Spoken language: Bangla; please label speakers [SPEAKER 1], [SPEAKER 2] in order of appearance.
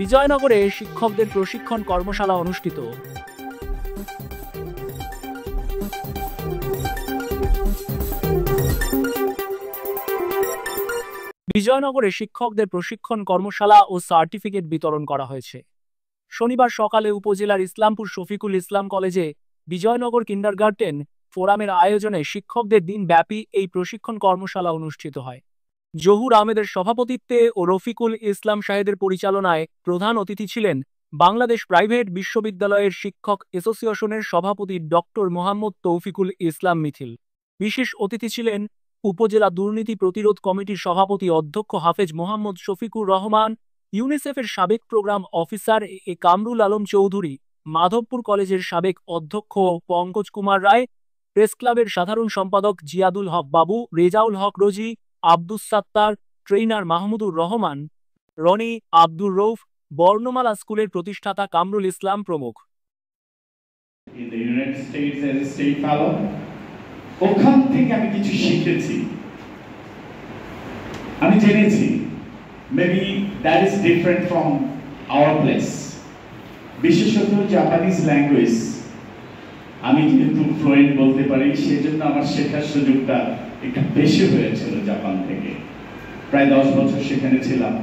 [SPEAKER 1] বিজয়নগরে শিক্ষকদের প্রশিক্ষণ কর্মশালা অনুষ্ঠিত। বিজয়নগরে শিক্ষকদের প্রশিক্ষণ কর্মশালা ও সার্টিফিকেট বিতরণ করা হয়েছে। শনিবার সকালে উপজেলার ইসলামপুর শফিকুল ইসলাম কলেজে বিজয়নগর কিন্ডারগার্টেন ফোরামের আয়োজনে শিক্ষকদের দিনব্যাপী এই প্রশিক্ষণ কর্মশালা অনুষ্ঠিত হয়। জহুর আহমেদের সভাপতিত্বে ও রফিকুল ইসলাম শাহেদের পরিচালনায় প্রধান অতিথি ছিলেন বাংলাদেশ প্রাইভেট বিশ্ববিদ্যালয়ের শিক্ষক অ্যাসোসিয়েশনের সভাপতি ডক্টর মোহাম্মদ তৌফিকুল ইসলাম মিথিল। বিশেষ অতিথি ছিলেন উপজেলা দুর্নীতি প্রতিরোধ কমিটির সভাপতি অধ্যক্ষ হাফেজ মোহাম্মদ শফিকুর রহমান, ইউনিসেফের সাবেক প্রোগ্রাম অফিসার এ কামরুল আলম চৌধুরী, মাধবপুর কলেজের সাবেক অধ্যক্ষ পঙ্কজ কুমার রায়, প্রেস ক্লাবের সাধারণ সম্পাদক জিয়াদুল হক বাবু, রেজাউল হক রোজি, আব্দুস সাত্তার, ট্রেইনার মাহমুদুর রহমান, রনি, আব্দুর রৌফ, বর্ণমালা স্কুলের প্রতিষ্ঠাতা কামরুল ইসলাম প্রমুখ।
[SPEAKER 2] ওখান থেকে আমি কিছু শিখেছি, আমি জেনেছি maybe that is different from our place. বিশেষত জাপানিজ ল্যাঙ্গুয়েজ আমি যেহেতু ফ্লুয়েন্ট বলতে পারি, সেজন্য আমার শেখার সুযোগটা একটু বেশি হয়েছিল। জাপান থেকে প্রায় 10 বছর সেখানে ছিলাম।